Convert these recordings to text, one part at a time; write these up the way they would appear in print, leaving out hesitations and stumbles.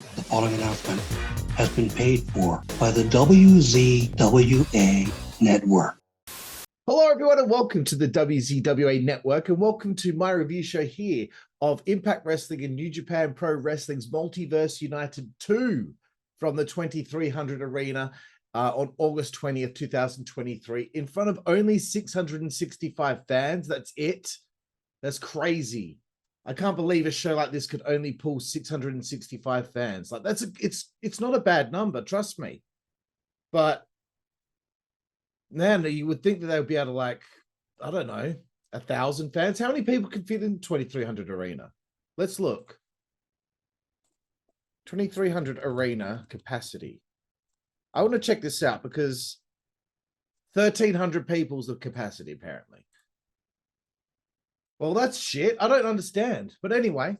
The following announcement has been paid for by the WZWA Network. Hello, everyone, and welcome to the WZWA Network, and welcome to my review show here of Impact Wrestling and New Japan Pro Wrestling's Multiverse United 2 from the 2300 Arena on August 20th, 2023, in front of only 665 fans. That's it. That's crazy. I can't believe a show like this could only pull 665 fans. Like it's not a bad number, trust me. But man, you would think that they would be able to, like, I don't know, 1,000 fans. How many people can fit in 2300 Arena? Let's look. 2300 Arena capacity. I want to check this out because 1,300 people's the capacity, apparently. Well, that's shit. I don't understand. But anyway,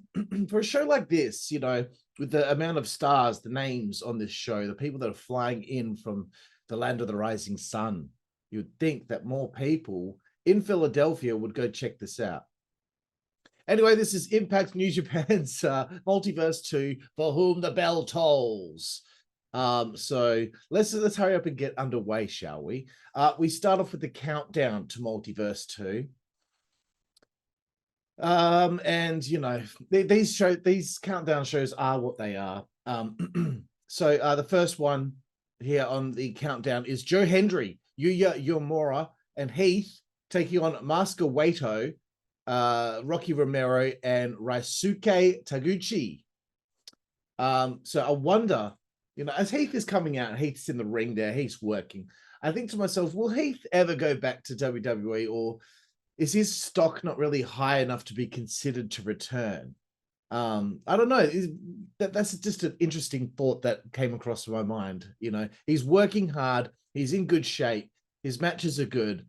for a show like this, you know, with the amount of stars, the names on this show, the people that are flying in from the land of the rising sun, you'd think that more people in Philadelphia would go check this out. Anyway, this is Impact New Japan's Multiverse 2, For Whom the Bell Tolls. So let's hurry up and get underway, shall we? We start off with the countdown to Multiverse 2. And you know, these countdown shows are what they are. So the first one here on the countdown is Joe Hendry, Yuya Uemura, and Heath taking on Master Wato, Rocky Romero, and Ryusuke Taguchi. So I wonder, you know, as Heath is coming out, Heath's in the ring there, Heath's working. I think to myself, will Heath ever go back to WWE, or is his stock not really high enough to be considered to return? I don't know. That's just an interesting thought that came across my mind. You know, he's working hard. He's in good shape. His matches are good.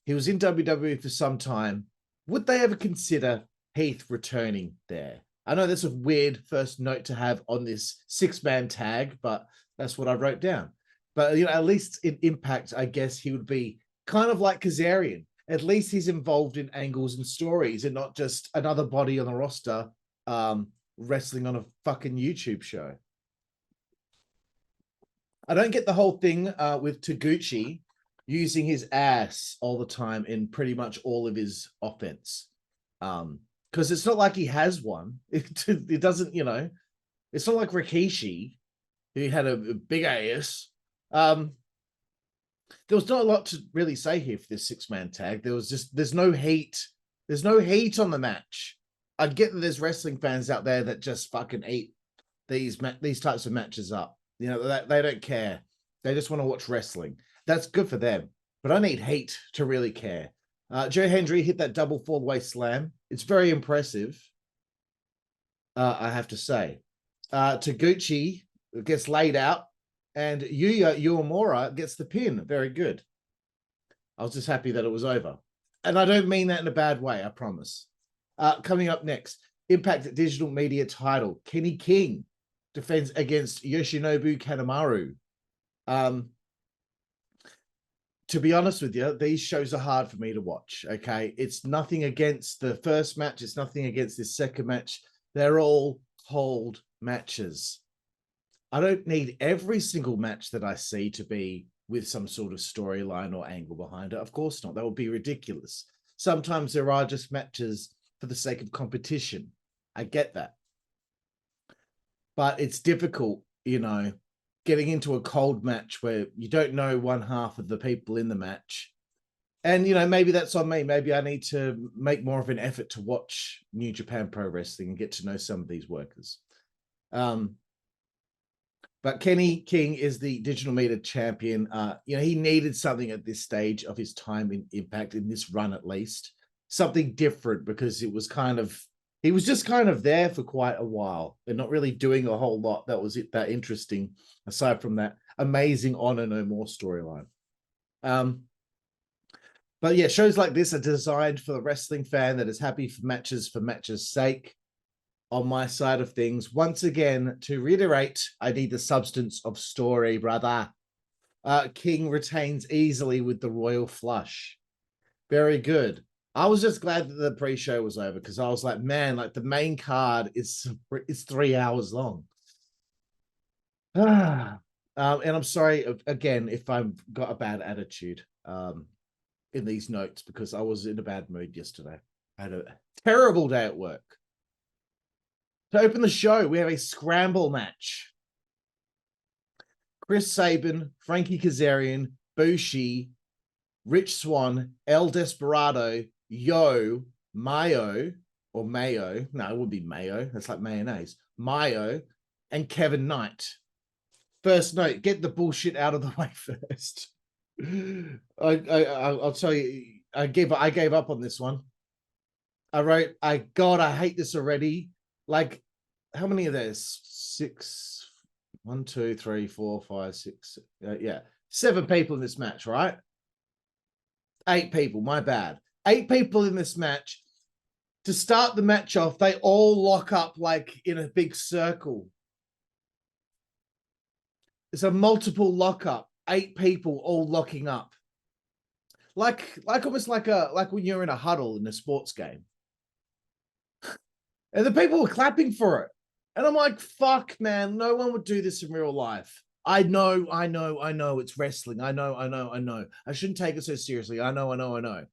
He was in WWE for some time. Would they ever consider Heath returning there? I know that's a weird first note to have on this 6-man tag, but that's what I wrote down. But, you know, at least in Impact, I guess he would be kind of like Kazarian. At least he's involved in angles and stories and not just another body on the roster wrestling on a fucking YouTube show. I don't get the whole thing with Taguchi using his ass all the time in pretty much all of his offense. Because it's not like he has one. It doesn't, you know, it's not like Rikishi, who had a big ass. There was not a lot to really say here for this 6-man tag. There's no heat. There's no heat on the match. I get that there's wrestling fans out there that just fucking eat these types of matches up. You know, they don't care. They just want to watch wrestling. That's good for them. But I need heat to really care. Joe Hendry hit that double fall-away slam. It's very impressive, I have to say. Taguchi gets laid out, and Yuya Uemura gets the pin. Very good. I was just happy that it was over. And I don't mean that in a bad way, I promise. Coming up next, Impact Digital Media title. Kenny King defends against Yoshinobu Kanemaru. To be honest with you, these shows are hard for me to watch, okay? It's nothing against the first match. It's nothing against this second match. They're all hold matches. I don't need every single match that I see to be with some sort of storyline or angle behind it. Of course not. That would be ridiculous. Sometimes there are just matches for the sake of competition. I get that. But it's difficult, you know, getting into a cold match where you don't know one half of the people in the match. And, you know, maybe that's on me. Maybe I need to make more of an effort to watch New Japan Pro Wrestling and get to know some of these workers. But Kenny King is the digital media champion. You know, he needed something at this stage of his time in Impact, in this run at least. Something different, because it was kind of, he was just kind of there for quite a while and not really doing a whole lot that was that interesting, aside from that amazing Honor No More storyline. But yeah, shows like this are designed for the wrestling fan that is happy for matches' sake. On my side of things, once again, to reiterate, I need the substance of story, brother. King retains easily with the royal flush. Very good. I was just glad that the pre-show was over, because I was like, man, like the main card is 3 hours long. And I'm sorry again if I've got a bad attitude in these notes because I was in a bad mood yesterday. I had a terrible day at work. To open the show, we have a scramble match. Chris Sabin, Frankie Kazarian, BUSHI, Rich Swann, El Desperado, Yo, Mayo, or Mayo. No, it would be Mayo. That's like mayonnaise. Mayo, and Kevin Knight. First note, get the bullshit out of the way first. I'll tell you, I gave up on this one. I wrote, God, I hate this already. Like, how many of this? 6, 1, 2, 3, 4, 5, 6. Yeah, 7 people in this match, right? 8 people, my bad. 8 people in this match. To start the match off, they all lock up like in a big circle. It's a multiple lockup. 8 people all locking up. Like almost like when you're in a huddle in a sports game. And the people were clapping for it. And I'm like, fuck, man, no one would do this in real life. I know, it's wrestling. I know. I shouldn't take it so seriously. I know.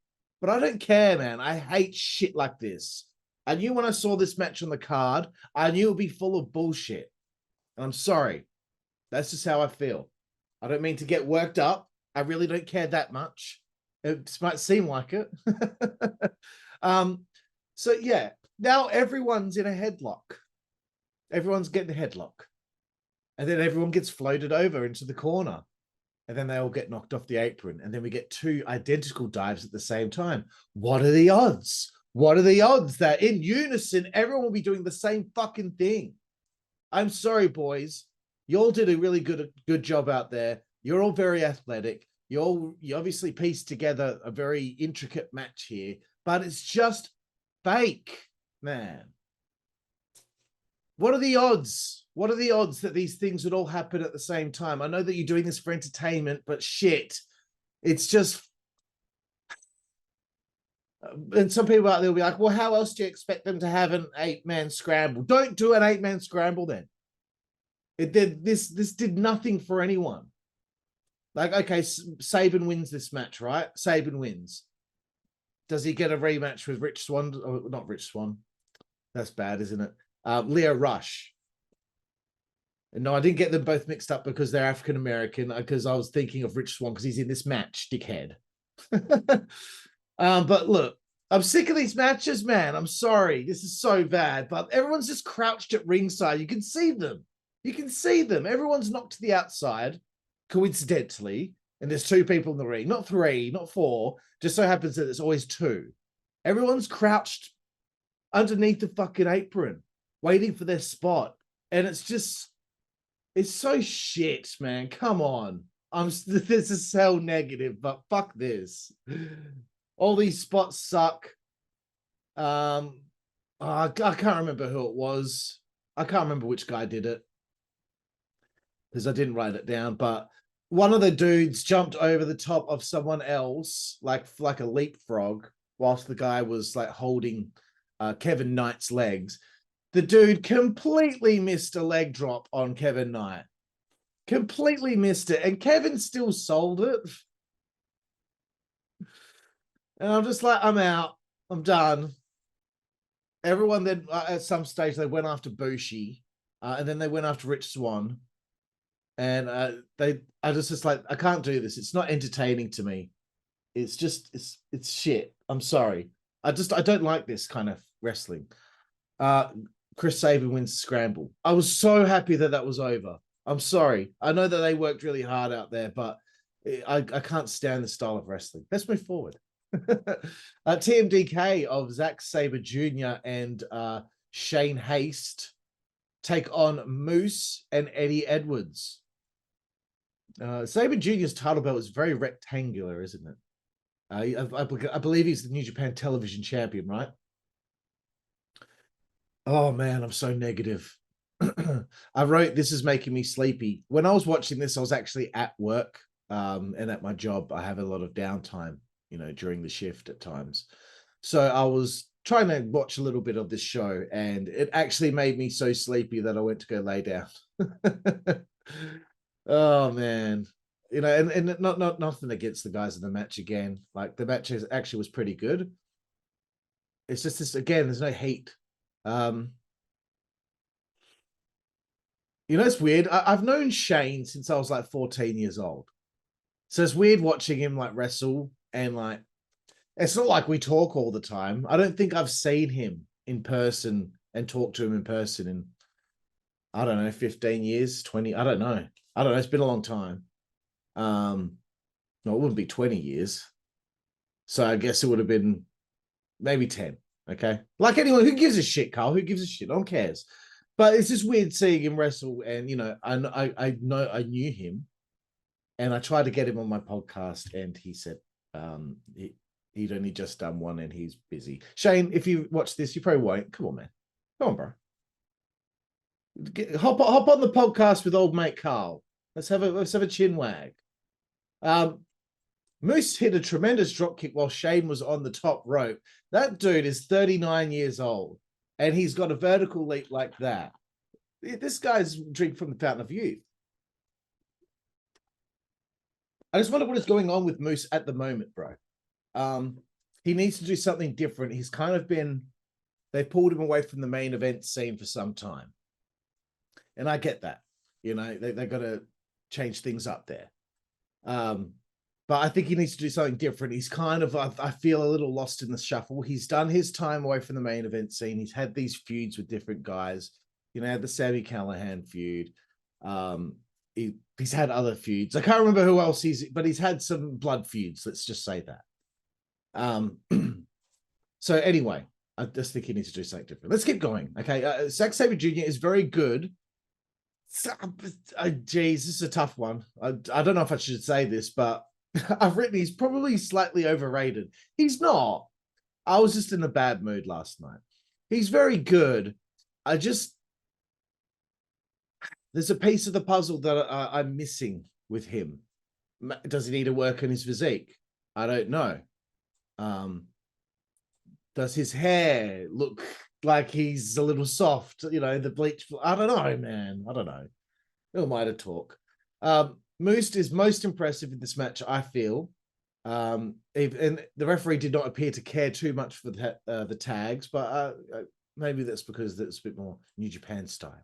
But I don't care, man. I hate shit like this. I knew when I saw this match on the card, I knew it would be full of bullshit. And I'm sorry. That's just how I feel. I don't mean to get worked up. I really don't care that much. It might seem like it. So yeah, now everyone's in a headlock. Everyone's getting a headlock. And then everyone gets floated over into the corner. And then they all get knocked off the apron. And then we get 2 identical dives at the same time. What are the odds? What are the odds that in unison, everyone will be doing the same fucking thing? I'm sorry, boys. You all did a really good job out there. You're all very athletic. You obviously pieced together a very intricate match here, but it's just fake, man. What are the odds? What are the odds that these things would all happen at the same time? I know that you're doing this for entertainment, but shit, it's just. And some people out there will be like, well, how else do you expect them to have an 8-man scramble? Don't do an 8-man scramble then. It did this did nothing for anyone. Like, okay, Sabin wins this match, right? Sabin wins. Does he get a rematch with Rich Swann? Oh, not Rich Swann. That's bad, isn't it? Leo Rush. And no, I didn't get them both mixed up because they're African American. Because I was thinking of Rich Swann because he's in this match, dickhead. But look, I'm sick of these matches, man. I'm sorry, this is so bad. But everyone's just crouched at ringside. You can see them. You can see them. Everyone's knocked to the outside, coincidentally, and there's 2 people in the ring, not 3, not 4. Just so happens that there's always 2. Everyone's crouched underneath the fucking apron, waiting for their spot. And it's so shit, man. Come on. This is so negative, but fuck this. All these spots suck. I can't remember who it was. I can't remember which guy did it, because I didn't write it down, but one of the dudes jumped over the top of someone else, like a leapfrog, whilst the guy was like holding Kevin Knight's legs. The dude completely missed a leg drop on Kevin Knight. Completely missed it. And Kevin still sold it. And I'm just like, I'm out. I'm done. Everyone then, at some stage, they went after BUSHI. And then they went after Rich Swann. And I just like, I can't do this. It's not entertaining to me. It's just, it's shit. I'm sorry. I don't like this kind of wrestling. Chris Sabin wins Scramble. I was so happy that was over. I'm sorry. I know that they worked really hard out there, but I can't stand the style of wrestling. Let's move forward. TMDK of Zack Sabre Jr. and Shane Haste take on Moose and Eddie Edwards. Sabre Jr.'s title belt is very rectangular, isn't it? I believe he's the New Japan Television Champion, right? Oh man, I'm so negative. I wrote, this is making me sleepy. When I was watching this, I was actually at work, and at my job, I have a lot of downtime, during the shift at times. So I was trying to watch a little bit of this show, and it actually made me so sleepy that I went to go lay down. Oh man. You know, and not nothing against the guys in the match again. Like the match actually was pretty good. It's just this again, there's no heat. You know, it's weird. I've known Shane since I was like 14 years old. So it's weird watching him like wrestle and like it's not like we talk all the time. I don't think I've seen him in person and talked to him in person in I don't know, 15 years, 20. I don't know. I don't know. It's been a long time. No, it wouldn't be 20 years. So I guess it would have been maybe 10. Okay. Like anyone who gives a shit, Carl, who gives a shit? No one cares. But it's just weird seeing him wrestle. And, you know, I know I knew him and I tried to get him on my podcast and he said he'd only just done one and he's busy. Shane, if you watch this, you probably won't. Come on, man. Come on, bro. Hop on the podcast with old mate Carl. Let's have a chin wag. Moose hit a tremendous drop kick while Shane was on the top rope. That dude is 39 years old, and he's got a vertical leap like that. This guy's drink from the fountain of youth. I just wonder what is going on with Moose at the moment, bro. He needs to do something different. He's kind of been, they pulled him away from the main event scene for some time. And I get that. You know, they got to change things up there. But I think he needs to do something different. He's kind of, I feel, a little lost in the shuffle. He's done his time away from the main event scene. He's had these feuds with different guys. You know, had the Sami Callihan feud. He's had other feuds. I can't remember who else but he's had some blood feuds. Let's just say that. So anyway, I just think he needs to do something different. Let's keep going. Okay. Zack Sabre Jr. is very good. Geez, this is a tough one. I don't know if I should say this, but I've written he's probably slightly overrated. He's not. I was just in a bad mood last night. He's very good. There's a piece of the puzzle that I'm missing with him. Does he need to work on his physique? I don't know. Does his hair look like he's a little soft? You know, the bleach. I don't know, man. I don't know. Who am I to talk? Moose is most impressive in this match, I feel. And the referee did not appear to care too much for the tags, but maybe that's because it's a bit more New Japan style.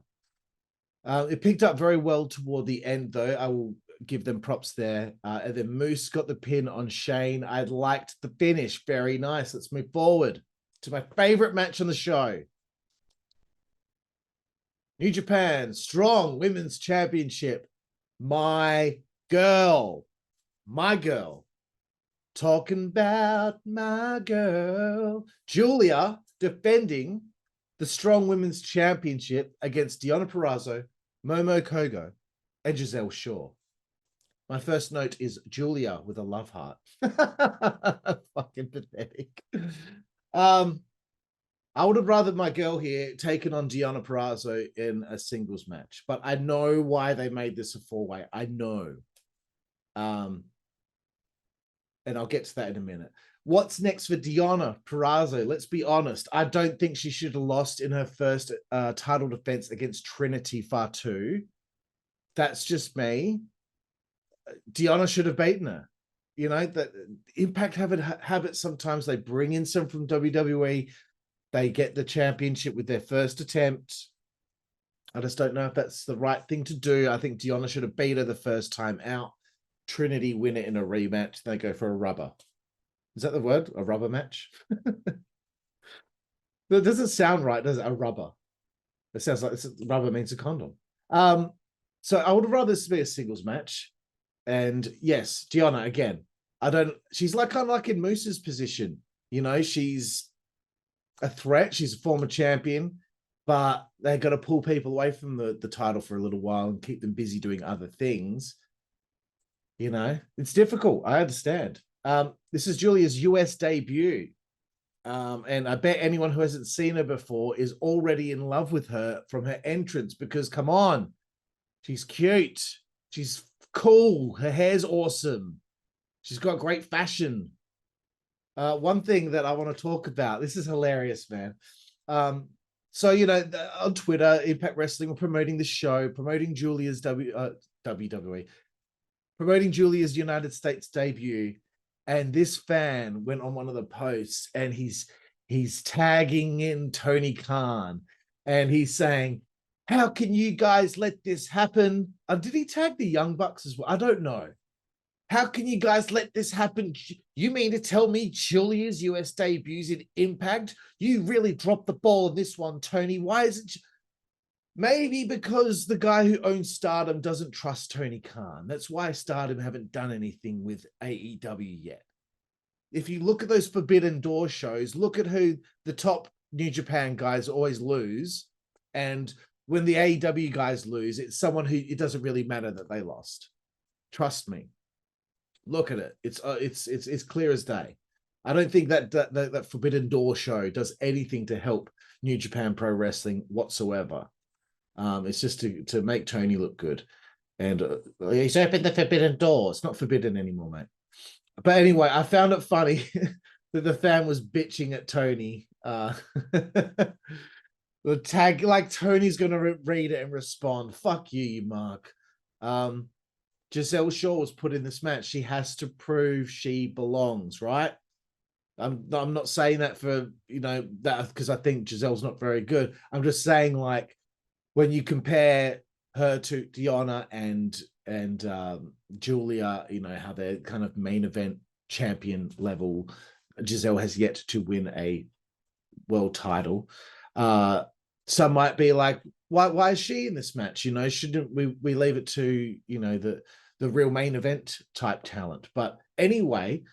It picked up very well toward the end, though. I will give them props there. And then Moose got the pin on Shane. I liked the finish. Very nice. Let's move forward to my favorite match on the show. New Japan Strong Women's Championship. My girl. Talking about my girl. Giulia defending the Strong Women's Championship against Deonna Purrazzo, Momo Kohgo, and Gisele Shaw. My first note is Giulia with a love heart. Fucking pathetic. I would have rather my girl here taken on Deonna Purrazzo in a singles match, but I know why they made this a four-way. I know. And I'll get to that in a minute. What's next for Deonna Purrazzo? Let's be honest. I don't think she should have lost in her first title defense against Trinity Fatu. That's just me. Deonna should have beaten her. You know, that Impact have it sometimes. They bring in some from WWE. They get the championship with their first attempt. I just don't know if that's the right thing to do. I think Deonna should have beat her the first time out. Trinity win it in a rematch. They go for a rubber. Is that the word? A rubber match? That doesn't sound right, does it? A rubber. It sounds like rubber means a condom. So I would have rather this be a singles match. And yes, Deonna, again, she's like kind of like in Moose's position. You know, she's a threat. She's a former champion, but they're going to pull people away from the title for a little while and keep them busy doing other things. You know, it's difficult. I understand. This is Giulia's US debut. And I bet anyone who hasn't seen her before is already in love with her from her entrance because, come on, she's cute. She's cool. Her hair's awesome. She's got great fashion. One thing that I want to talk about, this is hilarious, man. So, on Twitter, Impact Wrestling were promoting the show, promoting Giulia's WWE, promoting Giulia's United States debut. And this fan went on one of the posts and he's tagging in Tony Khan and he's saying, how can you guys let this happen? Did he tag the Young Bucks as well? I don't know. How can you guys let this happen? You mean to tell me Giulia's US debuts in Impact? You really dropped the ball on this one, Tony. Why is it? Maybe because the guy who owns Stardom doesn't trust Tony Khan. That's why Stardom haven't done anything with AEW yet. If you look at those Forbidden Door shows, look at who the top New Japan guys always lose. And when the AEW guys lose, it's someone who it doesn't really matter that they lost. Trust me. Look at it. It's clear as day. I don't think that Forbidden Door show does anything to help New Japan Pro Wrestling whatsoever. It's just to make Tony look good. And he's opened the Forbidden Door. It's not forbidden anymore, mate. But anyway, I found it funny that the fan was bitching at Tony. The tag, like Tony's going to read it and respond. Fuck you, Mark. Gisele Shaw was put in this match. She has to prove she belongs, right? I'm not saying that for, that because I think Gisele's not very good. I'm just saying, like, when you compare her to Deonna and Giulia, how they're kind of main event champion level. Gisele has yet to win a world title. Some might be like, why is she in this match? Shouldn't we leave it to, the real main event type talent? But anyway,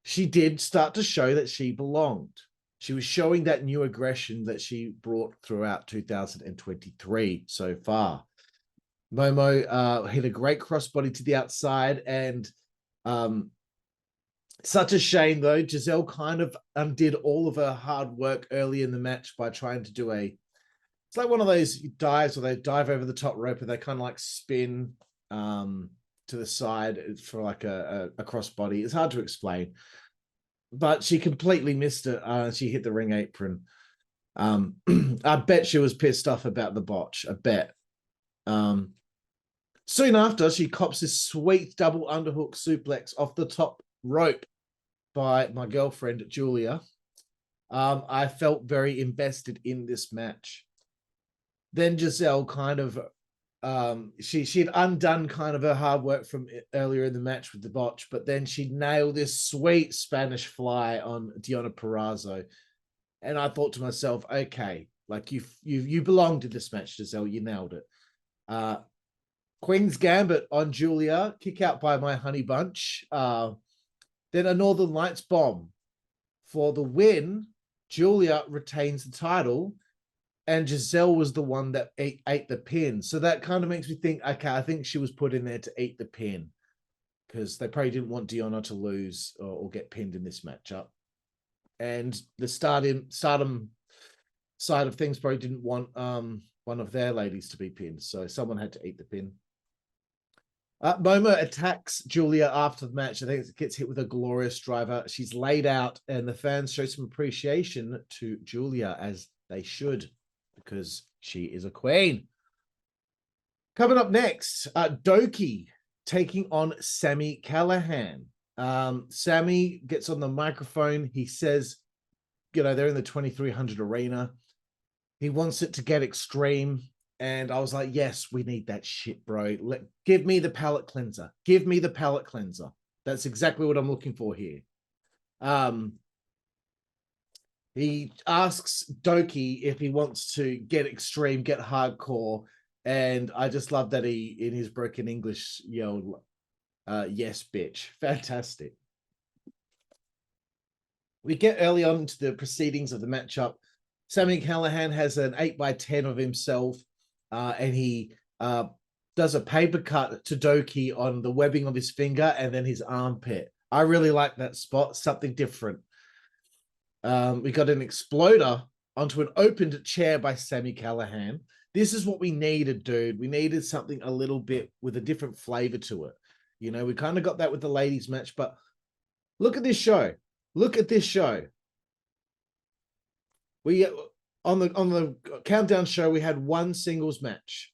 she did start to show that she belonged. She was showing that new aggression that she brought throughout 2023 so far. Momo hit a great crossbody to the outside, and such a shame though. Gisele kind of undid all of her hard work early in the match by trying to do it's like one of those dives where they dive over the top rope and they kind of like spin to the side for like a crossbody. It's hard to explain, but she completely missed it. She hit the ring apron. I bet she was pissed off about the botch. I bet. Soon after, she cops this sweet double underhook suplex off the top rope by my girlfriend, Giulia. I felt very invested in this match. Then Gisele kind of, she had undone kind of her hard work from earlier in the match with the botch, but then she nailed this sweet Spanish fly on Deonna Purrazzo. And I thought to myself, okay, like you belonged in this match, Gisele. You nailed it. Queen's Gambit on Giulia, kick out by my honey bunch. Then a Northern Lights bomb. For the win, Giulia retains the title, and Gisele was the one that ate the pin. So that kind of makes me think, okay, I think she was put in there to eat the pin because they probably didn't want Deonna to lose or get pinned in this matchup. And the Stardom side of things probably didn't want one of their ladies to be pinned. So someone had to eat the pin. Momo attacks Giulia after the match. I think it gets hit with a glorious driver. She's laid out, and the fans show some appreciation to Giulia, as they should, because she is a queen. Coming up next, Douki taking on Sami Callihan. Sami gets on the microphone. He says, they're in the 2300 arena. He wants it to get extreme. And I was like, yes, we need that shit, bro. Give me the palate cleanser. Give me the palate cleanser. That's exactly what I'm looking for here. He asks Douki if he wants to get extreme, get hardcore. And I just love that he, in his broken English, yelled, yes, bitch. Fantastic. We get early on into the proceedings of the matchup. Sami Callihan has an 8x10 of himself. And he does a paper cut to Douki on the webbing of his finger and then his armpit. I really like that spot, something different. We got an exploder onto an opened chair by Sami Callihan. This is what we needed, dude. We needed something a little bit with a different flavor to it. We kind of got that with the ladies match, but look at this show. Look at this show. On the countdown show, we had one singles match.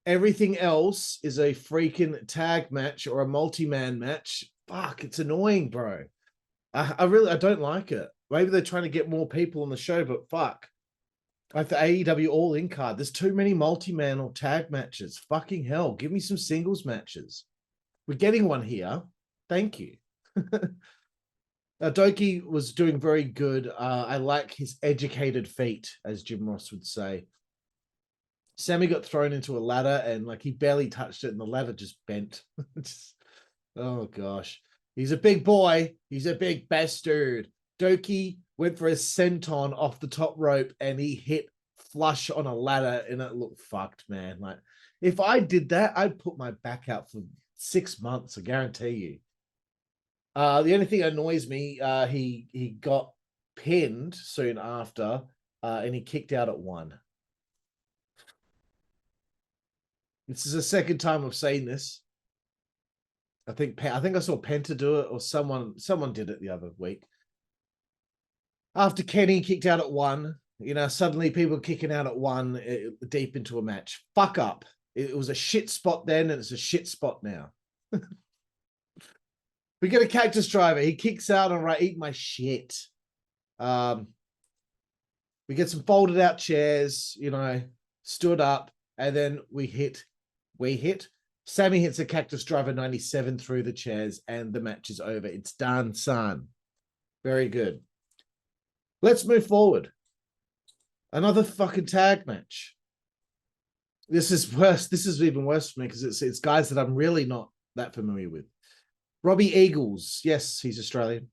Everything else is a freaking tag match or a multi-man match. Fuck, it's annoying, bro. I don't like it. Maybe they're trying to get more people on the show, but fuck. Like the AEW All In card, there's too many multi-man or tag matches. Fucking hell, give me some singles matches. We're getting one here. Thank you. Douki was doing very good. I like his educated feet, as Jim Ross would say. Sami got thrown into a ladder and like he barely touched it and the ladder just bent. Oh gosh. He's a big boy. He's a big bastard. Douki went for a senton off the top rope and he hit flush on a ladder and it looked fucked, man. Like if I did that, I'd put my back out for 6 months, I guarantee you. The only thing that annoys me, he got pinned soon after, and he kicked out at 1. This is the second time I've seen this. I think I saw Penta do it, or someone did it the other week. After Kenny kicked out at 1, suddenly people kicking out at 1 deep into a match. Fuck up. It was a shit spot then, and it's a shit spot now. We get a cactus driver. He kicks out and right, eat my shit. We get some folded out chairs, stood up, and then we hit. Sami hits a cactus driver 97 through the chairs, and the match is over. It's done, son. Very good. Let's move forward. Another fucking tag match. This is worse. This is even worse for me because it's guys that I'm really not that familiar with. Robbie Eagles. Yes, he's Australian.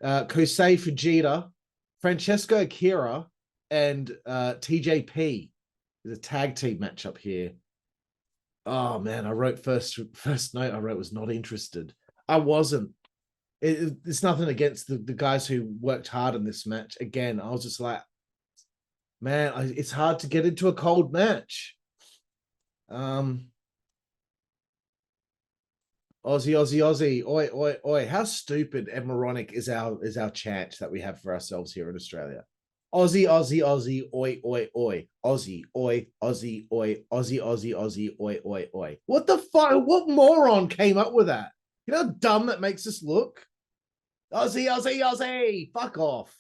Kosei Fujita, Francesco Akira, and TJP. There's a tag team matchup here. Oh man, I wrote first note I wrote was not interested. I wasn't. It's nothing against the guys who worked hard in this match. Again, I was just like, man, it's hard to get into a cold match. Aussie, oi, oi, oi. How stupid and moronic is our chant that we have for ourselves here in Australia? Aussie, Aussie, Aussie, oi, oi, oi. Aussie, oi, Aussie, oi, Aussie, Aussie, Aussie, oi, oi, oi. What the fuck? What moron came up with that? You know how dumb that makes us look? Aussie, Aussie, Aussie. Fuck off.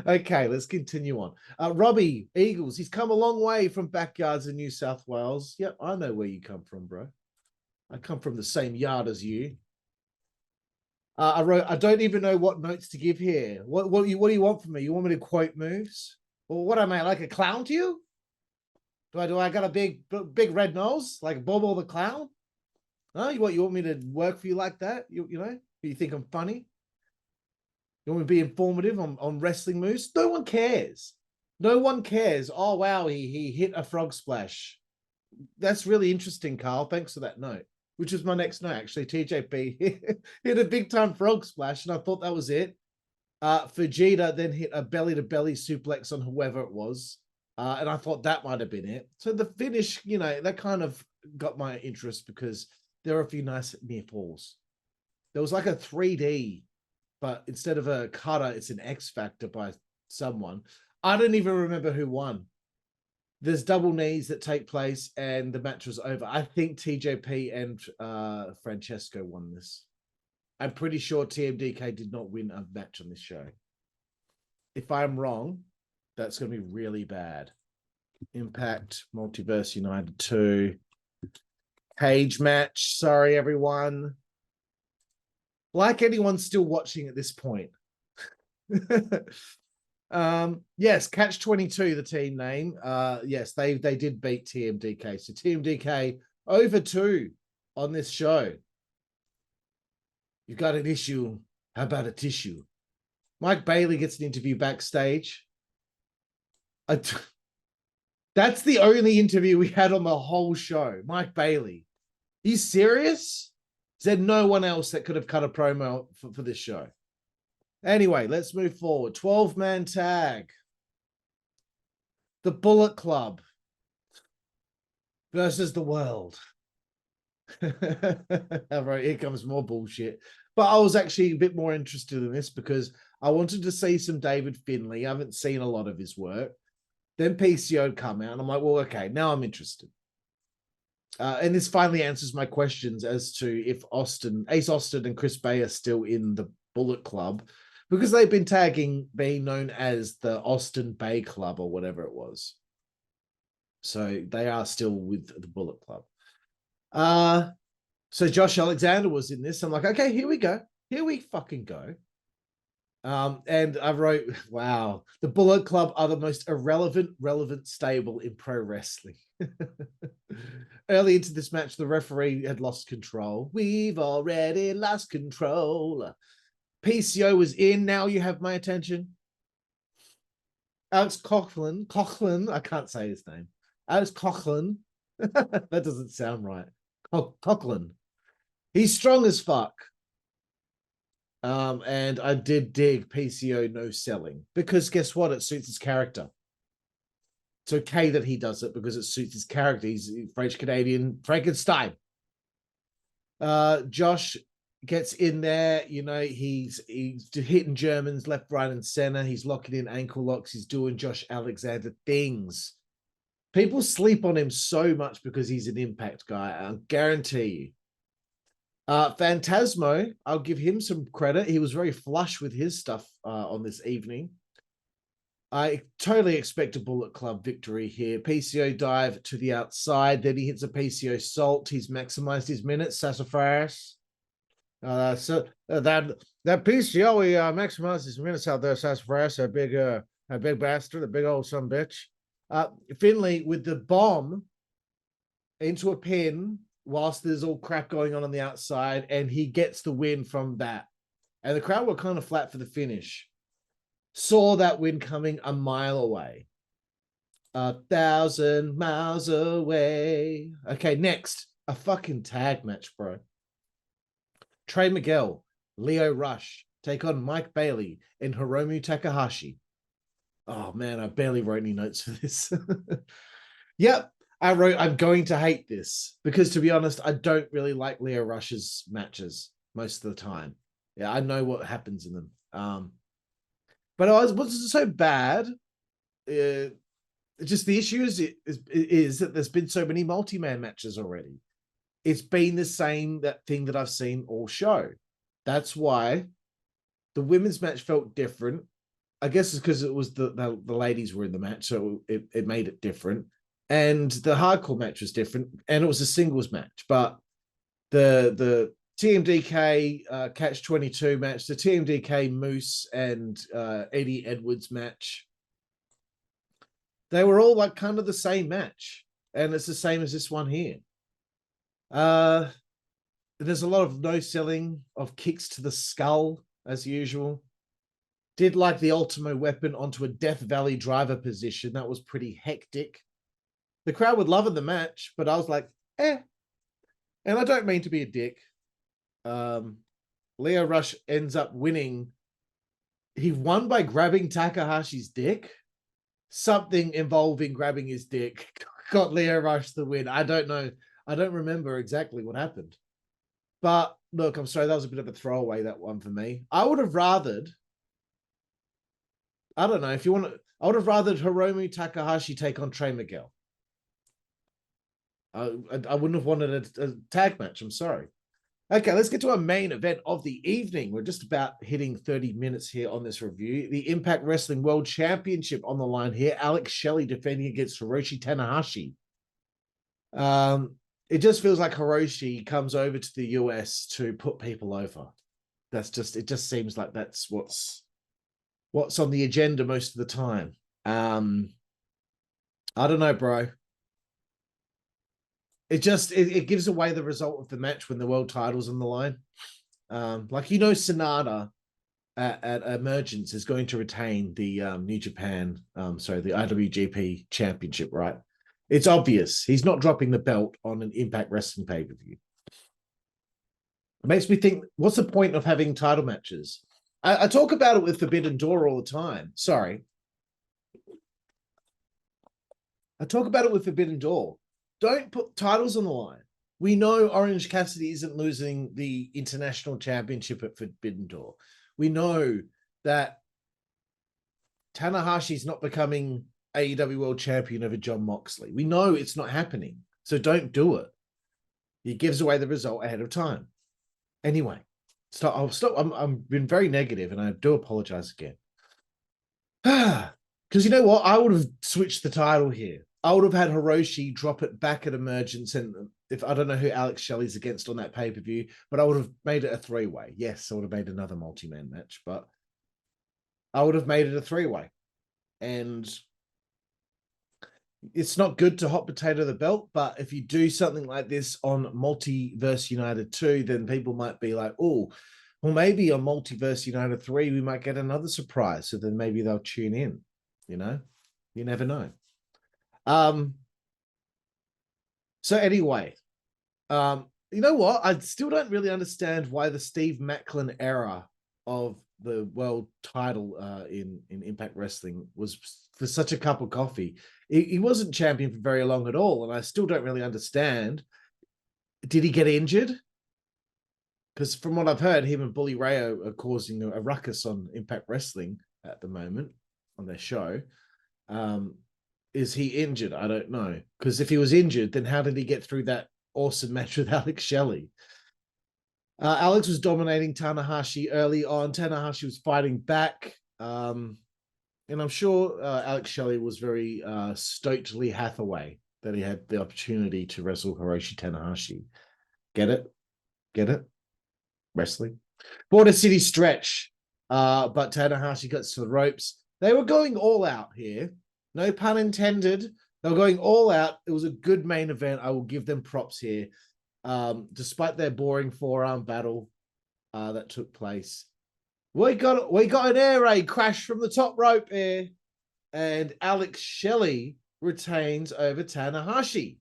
Okay, let's continue on. Robbie Eagles, he's come a long way from backyards in New South Wales. Yep, I know where you come from, bro. I come from the same yard as you. I wrote, I don't even know what notes to give here. What do you want from me? You want me to quote moves? Well, what am I, like a clown to you? Do I got a big red nose like Bobo the Clown? No, you want me to work for you like that? You think I'm funny? You want me to be informative on wrestling moves? No one cares. No one cares. Oh wow, he hit a frog splash. That's really interesting, Carl. Thanks for that note. Which is my next note, actually. TJP hit a big-time frog splash, and I thought that was it. Fujita then hit a belly-to-belly suplex on whoever it was, and I thought that might have been it. So the finish, that kind of got my interest because there were a few nice near falls. There was like a 3D, but instead of a cutter, it's an X Factor by someone. I don't even remember who won. There's double knees that take place and the match was over. I think TJP and Francesco won this. I'm pretty sure TMDK did not win a match on this show. If I'm wrong, that's going to be really bad. Impact, Multiverse United 2. Cage match. Sorry, everyone. Like anyone's still watching at this point. Yes, Catch 22, the team name. Yes, they did beat TMDK. So TMDK over 2 on this show. You've got an issue. How about a tissue? Mike Bailey gets an interview backstage. That's the only interview we had on the whole show. Mike Bailey. You serious? Is there no one else that could have cut a promo for this show? Anyway, let's move forward. 12-man tag. The Bullet Club versus the world. All right, here comes more bullshit. But I was actually a bit more interested in this because I wanted to see some David Finlay. I haven't seen a lot of his work. Then PCO come out, and I'm like, well, okay, now I'm interested. And this finally answers my questions as to if Ace Austin and Chris Bay are still in the Bullet Club, because they've been tagging being known as the Austin Bay Club or whatever it was. So they are still with the Bullet Club. So Josh Alexander was in this. I'm like, okay, here we go. Here we fucking go. And I wrote, wow, the Bullet Club are the most relevant stable in pro wrestling. Early into this match, the referee had lost control. We've already lost control. PCO was in. Now you have my attention. Alex Coughlin, I can't say his name. Alex Coughlin. That doesn't sound right. Coughlin. He's strong as fuck. And I did dig PCO no selling, because guess what? It suits his character. It's okay that he does it because it suits his character. He's French Canadian Frankenstein. Josh gets in there, you know, he's hitting Germans left, right, and center. He's locking in ankle locks. He's doing Josh Alexander things. People sleep on him so much because he's an Impact guy. I guarantee you. Phantasmo, I'll give him some credit. He was very flush with his stuff on this evening. I totally expect a Bullet Club victory here. PCO dive to the outside. Then he hits a PCO salt. He's maximized his minutes. Sassafras. So that PCO, he maximized his minutes out there. Sassafras, a big bastard, a big old son of a bitch. Finlay with the bomb into a pin whilst there's all crap going on the outside, and he gets the win from that. And the crowd were kind of flat for the finish. Saw that win coming a mile away. 1,000 miles away. Okay, next, a fucking tag match, bro. Trey Miguel, Leo Rush take on Mike Bailey and Hiromu Takahashi. Oh man, I barely wrote any notes for this. Yep, I wrote, I'm going to hate this, because to be honest, I don't really like Leo Rush's matches most of the time. Yeah, I know what happens in them. But what's so bad? Just the issue is that there's been so many multi-man matches already. It's been the same thing that I've seen all show. That's why the women's match felt different. I guess it's because it was the ladies were in the match, so it made it different. And the hardcore match was different, and it was a singles match. But the TMDK Catch 22 match, the TMDK Moose and Eddie Edwards match, they were all like kind of the same match, and it's the same as this one here. There's a lot of no selling of kicks to the skull as usual. Did like the Ultimo Weapon onto a Death Valley driver position. That was pretty hectic. The crowd would love the match, but I was like, eh. And I don't mean to be a dick. Leo Rush ends up winning. He won by grabbing Takahashi's dick. Something involving grabbing his dick got Leo Rush the win. I don't know. I don't remember exactly what happened. But look, I'm sorry, that was a bit of a throwaway, that one for me. I would have rathered, I don't know, if you want to, I would have rathered Hiromu Takahashi take on Trey Miguel. I wouldn't have wanted a tag match. I'm sorry. Okay, let's get to our main event of the evening. We're just about hitting 30 minutes here on this review. The Impact Wrestling World Championship on the line here. Alex Shelley defending against Hiroshi Tanahashi. It just feels like Hiroshi comes over to the US to put people over. It just seems like that's what's on the agenda most of the time. I don't know, bro. It gives away the result of the match when the world title's on the line. Like, you know, Sonata at Emergence is going to retain the New Japan, the IWGP Championship, right? It's obvious. He's not dropping the belt on an Impact Wrestling pay-per-view. It makes me think, what's the point of having title matches? I talk about it with Forbidden Door all the time. Sorry. I talk about it with Forbidden Door. Don't put titles on the line. We know Orange Cassidy isn't losing the international championship at Forbidden Door. We know that Tanahashi's not becoming AEW World Champion over Jon Moxley. We know it's not happening, so don't do it. He gives away the result ahead of time. Anyway, stop. I'll stop. I'm been very negative, and I do apologize again. Because you know what? I would have switched the title here. I would have had Hiroshi drop it back at Emergence, and if I don't know who Alex Shelley's against on that pay-per-view, but I would have made it a three-way. Yes, I would have made another multi-man match, but I would have made it a three-way. And it's not good to hot potato the belt, but if you do something like this on Multiverse United 2, then people might be like, oh, well, maybe on Multiverse United 3, we might get another surprise. So then maybe they'll tune in, you know? You never know. So anyway, you know what? I still don't really understand why the Steve Macklin era of the world title in Impact Wrestling was for such a cup of coffee. He wasn't champion for very long at all, and I still don't really understand. Did he get injured? Because from what I've heard, him and Bully Rayo are causing a ruckus on Impact Wrestling at the moment on their show. Is he injured? I don't know. Because if he was injured, then how did he get through that awesome match with Alex Shelley? Alex was dominating Tanahashi early on. Tanahashi was fighting back. And I'm sure Alex Shelley was very stoked Lee Hathaway that he had the opportunity to wrestle Hiroshi Tanahashi. Get it? Get it? Wrestling. Border City stretch. But Tanahashi got to the ropes. They were going all out here. No pun intended. They were going all out. It was a good main event. I will give them props here. Despite their boring forearm battle that took place. We got an air raid crash from the top rope here. And Alex Shelley retains over Tanahashi.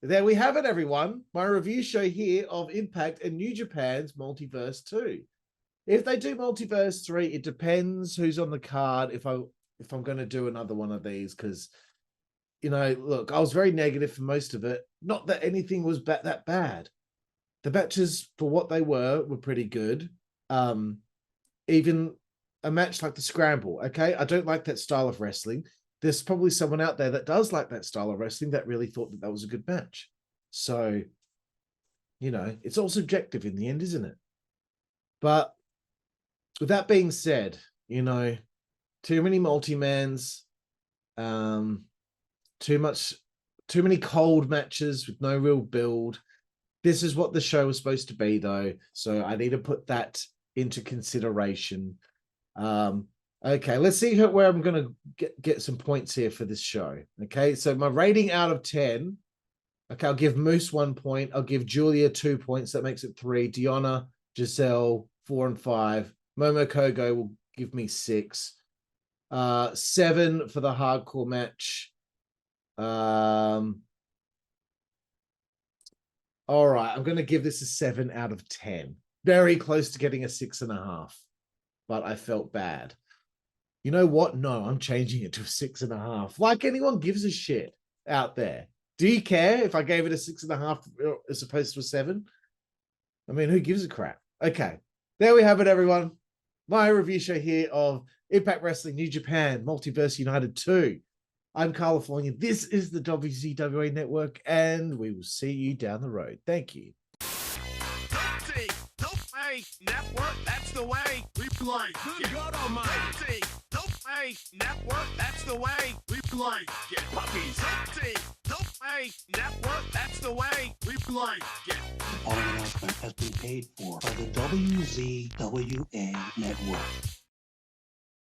There we have it, everyone. My review show here of Impact and New Japan's Multiverse 2. If they do Multiverse 3, it depends who's on the card if I'm going to do another one of these, because, you know, look, I was very negative for most of it. Not that anything was that bad. The matches, for what they were pretty good. Even a match like the Scramble, okay? I don't like that style of wrestling. There's probably someone out there that does like that style of wrestling that really thought that was a good match. So, you know, it's all subjective in the end, isn't it? But with that being said, you know, too many multi-mans, too many cold matches with no real build. This is what the show was supposed to be, though, so I need to put that into consideration. Okay, let's see where I'm going to get some points here for this show. Okay, so my rating out of 10. Okay, I'll give Moose 1 point. I'll give Giulia 2 points. That makes it 3. Deonna, Gisele, 4 and 5. Momo Kohgo will give me 6. 7 for the hardcore match. All right, I'm going to give this a 7 out of 10. Very close to getting a 6.5, but I felt bad. You know what? No, I'm changing it to a 6.5. Like anyone gives a shit out there. Do you care if I gave it a 6.5 as opposed to a 7? I mean, who gives a crap? Okay, there we have it, everyone. My review show here of Impact Wrestling New Japan Multiverse United 2. I'm California. This is the WZWA Network, and we will see you down the road. Thank you. Network, that's the way we play. Good God Almighty. Network, that's the way we play. Get puppies. Network, that's the way we play. Get. The following announcement has been paid for by the WZWA Network.